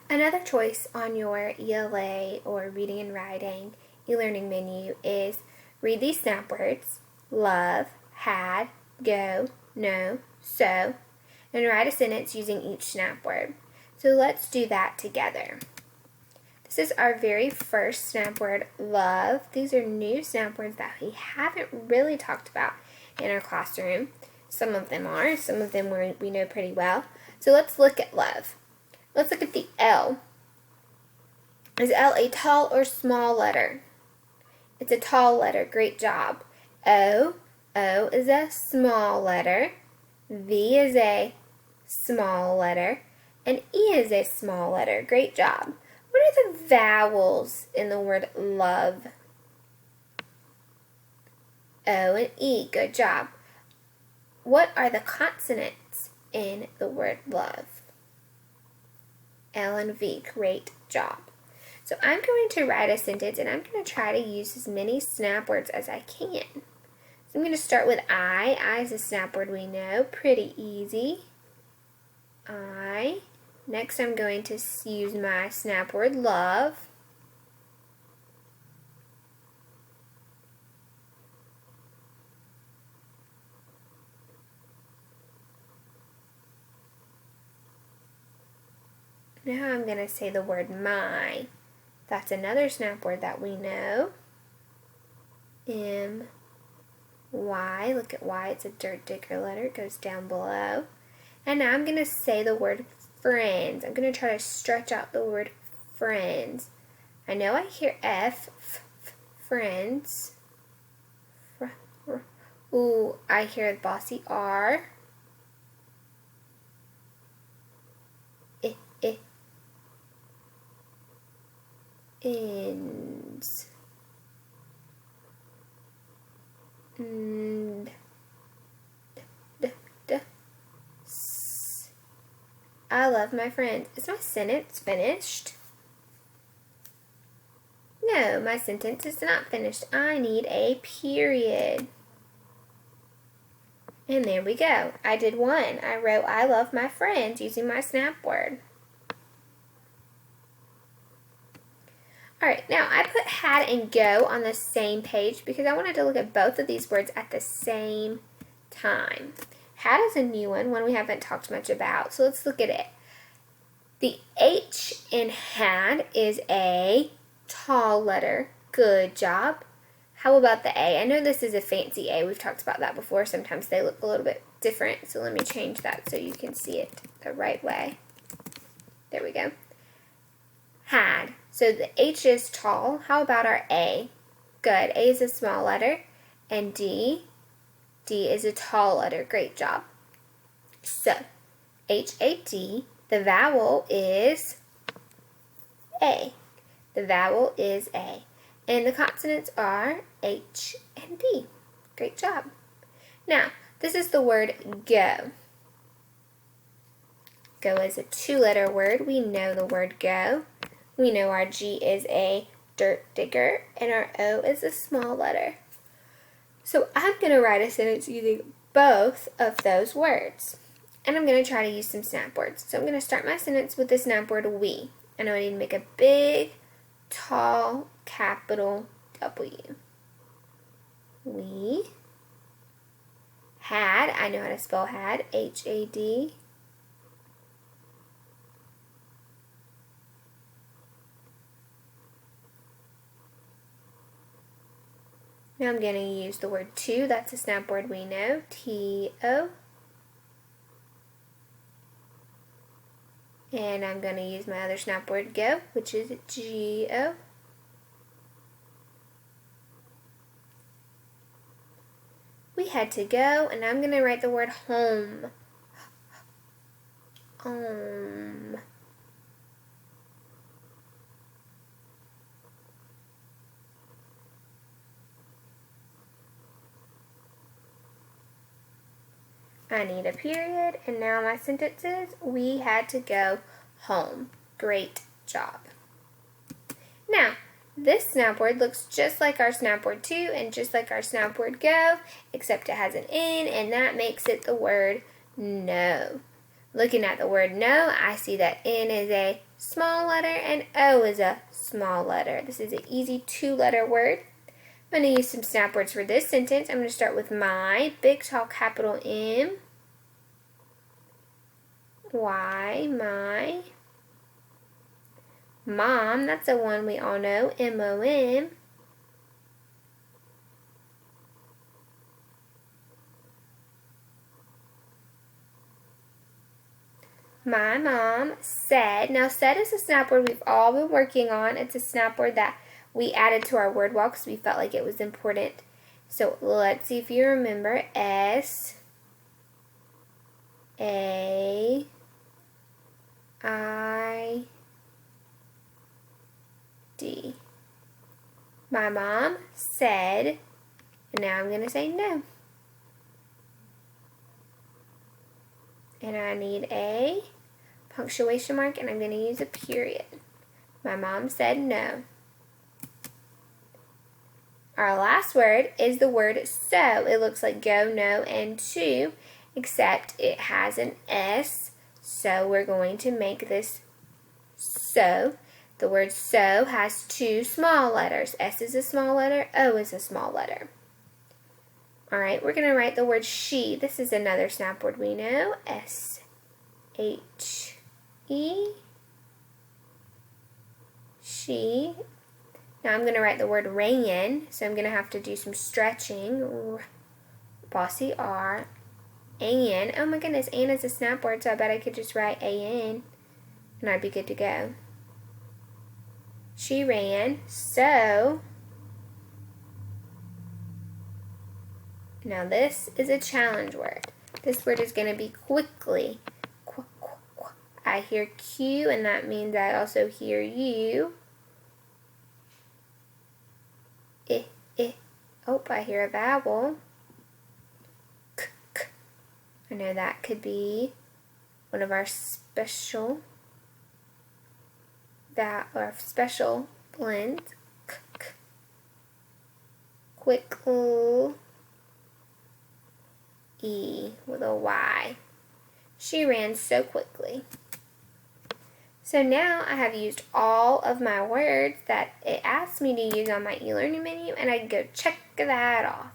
Another choice on your ELA or reading and writing e-learning menu is read these snap words: love, had, go, know, so, and write a sentence using each snap word. So let's do that together. This is our very first snap word, love. These are new snap words that we haven't really talked about in our classroom. Some of them are, some of them we know pretty well. So let's look at love. Let's look at the L. Is L a tall or small letter? It's a tall letter. Great job. O is a small letter. V is a small letter. And E is a small letter. Great job. What are the vowels in the word love? O and E. Good job. What are the consonants in the word love? L and V. Great job. So I'm going to write a sentence, and I'm going to try to use as many snap words as I can. So I'm going to start with I. I is a snap word we know. Pretty easy. I. Next I'm going to use my snap word love. Now I'm going to say the word my. That's another snap word that we know. M-Y. Look at Y. It's a dirt digger letter. It goes down below. And now I'm going to say the word friends. I'm going to try to stretch out the word friends. I know I hear F, friends. Ooh, I hear the bossy R. Ends. I love my friends. Is my sentence finished? No, my sentence is not finished. I need a period. And there we go. I did one. I wrote I love my friends using my snap word. Alright, now I put had and go on the same page because I wanted to look at both of these words at the same time. Had is a new one we haven't talked much about, so let's look at it. The H in had is a tall letter. Good job. How about the A? I know this is a fancy A. We've talked about that before. Sometimes they look a little bit different, so let me change that so you can see it the right way. There we go. Had. So the H is tall. How about our A? Good. A is a small letter. And D is a tall letter. Great job. So, H-A-D, the vowel is A. The vowel is A. And the consonants are H and D. Great job. Now, this is the word go. Go is a two-letter word. We know the word go. We know our G is a dirt digger, and our O is a small letter. So I'm going to write a sentence using both of those words. And I'm going to try to use some snap words. So I'm going to start my sentence with the snap word we. And I need to make a big, tall, capital W. We had, I know how to spell had, H-A-D. Now I'm going to use the word to. That's a snap word we know. T-O. And I'm going to use my other snap word go, which is G-O. We had to go, and I'm going to write the word home. Home. I need a period, and now my sentence is, we had to go home. Great job. Now, this snap word looks just like our snap word to and just like our snap word go, except it has an N, and that makes it the word no. Looking at the word no, I see that N is a small letter and O is a small letter. This is an easy 2-letter word. I'm going to use some snap words for this sentence. I'm going to start with my, big, tall, capital M. Y, my. Mom, that's the one we all know, M-O-M. My mom said. Now, said is a snap word we've all been working on. It's a snap word that we added to our word wall because we felt like it was important. So, let's see if you remember. S, A, I, D. My mom said, and now I'm going to say no. And I need a punctuation mark, and I'm going to use a period. My mom said no. Our last word is the word so. It looks like go, no, and to, except it has an S, so we're going to make this so. The word so has 2 small letters. S is a small letter, O is a small letter. Alright, we're going to write the word she. This is another snap word we know. S-H-E. She. Now I'm going to write the word ran, so I'm going to have to do some stretching. Bossy R. An. Oh my goodness, an is a snap word, so I bet I could just write an, and I'd be good to go. She ran, so. Now this is a challenge word. This word is going to be quickly. I hear Q, and that means I also hear you. Oh, I hear a vowel. K. I know that could be one of our special blends. K. Quickly. E with a Y. She ran so quickly. So now I have used all of my words that it asked me to use on my e-learning menu, and I can go check that off.